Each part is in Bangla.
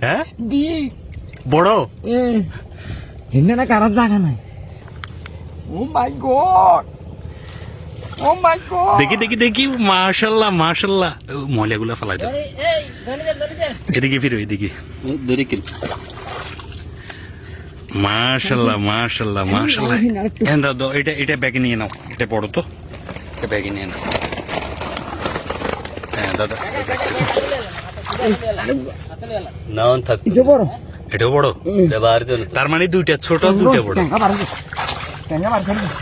হ্যাঁ বিগ বড় এনে না কারার জায়গা নাই ও মাই গড ও মাই গড দেখি দেখি দেখি মাশাআল্লাহ মাশাআল্লাহ ময়লাগুলো ফেলাই দাও এই ধরে দে এদিকে ফিরো এদিকে ধরে কিল মাশাআল্লাহ মাশাআল্লাহ মাশাআল্লাহ এন্ডা দাও এটা এটা ব্যাগে নিয়ে নাও এটা বড় তো এটা ব্যাগে নিয়ে নাও হ্যাঁ দাদা নাও থাক ইসে বড় এটাও বড় ব্যবহার দেন তার মানে দুইটা ছোট দুইটা বড় টাঙ্গা বার করে দিস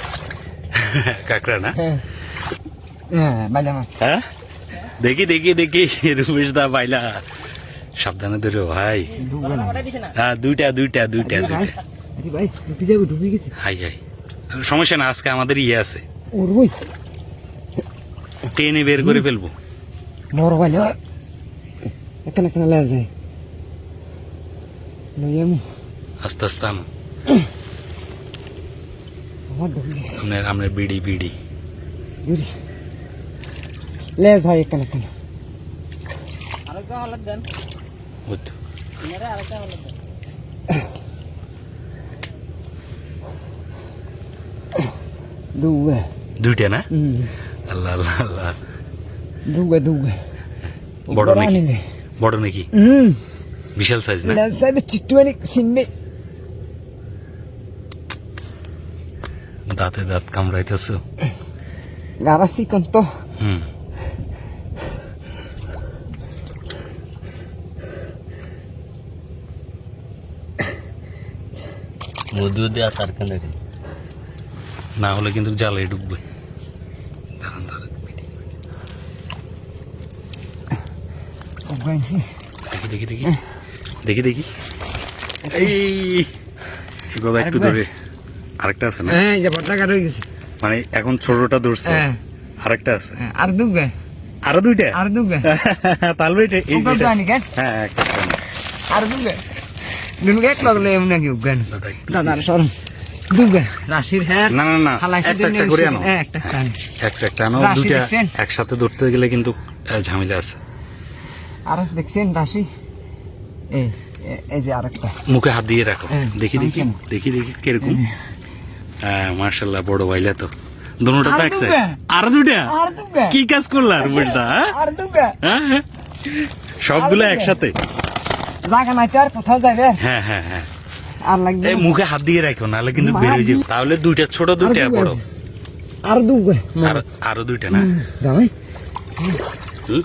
কাকড়া না হ্যাঁ বাইলা মাছ হ্যাঁ দেখি দেখি দেখি রুমেশ দা বাইলা সাবধানে ধরো ভাই হ্যাঁ দুইটা দুইটা দুইটা দুইটা আরে ভাই তুই যাবো ডুবে গেছে হাই হাই সমস্যা না আজকে আমাদের ইয়ে আছে ওর বই টেনে বের করে ফেলবো বড় বাইলা এখানে এখানে লে যায় লইয়ামু আস্তে আস্তে আনো আমার ডুবে গেছে আপনার বিড়ি বিড়ি লে যায় এখানে এখানে বুঝতো দুবে দুইটা না আল্লাহ আল্লাহ আল্লাহ দুবে দুবে বড় নাকি বড় নাকি বিশাল সাইজ না সাইডে চিটুয়ানি সিনবে দাঁতে দাঁত কামড়াইতেছো গারাসি কন্ত মধু দেয়া তার কেন না হলে কিন্তু জালে ঢুকবে দাঁড়ান দাঁড়ান দেখি দেখি দেখি দেখি দেখি এই বাবা একটু ধরে আরেকটা আছে না হ্যাঁ যে বড়টা কাট হয়ে গেছে মানে এখন ছোটটা ধরছে হ্যাঁ আরেকটা আছে আর দুবে আরো দুইটা আর দুবে তাহলে এটা এই উগান জানি কেন হ্যাঁ একটা আর দুবে দুবে এক লাগলে এমন নাকি উগান দাদা দাদা সর দুবে রাশির হ্যাঁ না না না হালাইছে একটা একটা করে আনো একটা চান একটা একটা আনো রাশি দুইটা দেখছেন? একসাথে ধরতে গেলে কিন্তু ঝামেলা আছে আর দেখছেন রাশি এই এই যে আরেকটা মুখে হাত দিয়ে রাখো হ্যাঁ, দেখি দেখি কেন? দেখি দেখি কিরকম হ্যাঁ মার্শাল্লাহ বড় ভাইলা তো দুটোটা আর একসাথে দুটা? আর দুটা আর দুবে কি কাজ করলাম বেটা আর দুবে হ্যাঁ সবগুলো দুটা? একসাথে জায়গা নাই তো আর কোথাও যাবে হ্যাঁ হ্যাঁ হ্যাঁ আর লাগবে এই মুখে হাত দিয়ে রাখো নাহলে কিন্তু বেরিয়ে যাবে তাহলে দুইটা ছোট দুইটা বড় আর দুবে আরো দুইটা না যাবে হুম?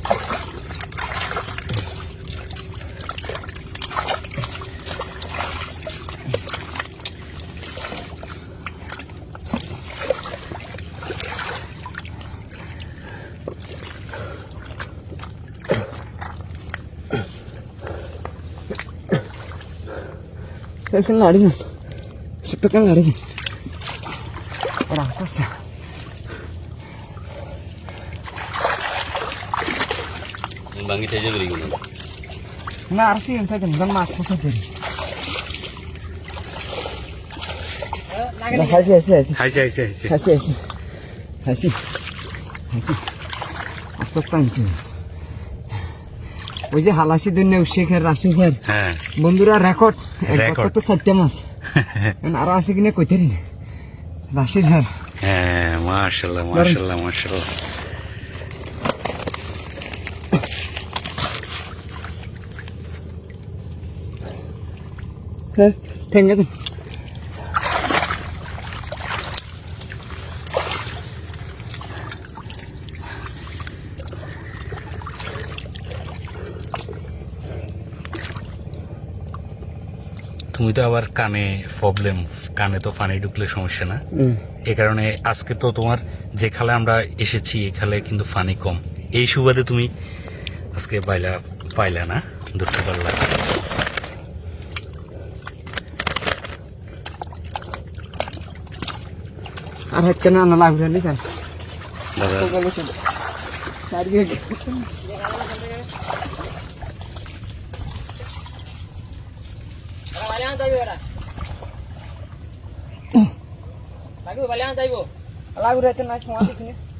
এখানে লাড়ি না ছোট্ট কেন লাড়ি ওরা আসছে ভাঙি থেকে বেরিয়ে গেল না আর সিএন সাইকেল মাছ কোথায় ধরি হাসি হাসি হাসি হাইছে হাইছে হাইছে হাসি হাসি হাসি হাসি আস্তে আস্তে আনছি ওই যে হালাসি দুনিয়া শেখের রাশি খের হ্যাঁ বন্ধুরা রেকর্ড Record. তো 4টা মাছ আর আছে কিনা কইতে রে রাশির হার হ্যাঁ মাশাআল্লাহ মাশাআল্লাহ মাশাআল্লাহ হ্যাঁ ঠেঙ্গা দেন তুমি তো আবার কানে প্রবলেম কানে তো পানি ঢুকলে সমস্যা না এই কারণে আজকে তো তোমার যে খালে আমরা এসেছি এই খালে কিন্তু পানি কম এই সুবাদে তুমি আজকে পাইলা না ধরতে পারলা আর হাত কেন না লাগবে না স্যার দাদা লাগু রে তো না সময় দিছিস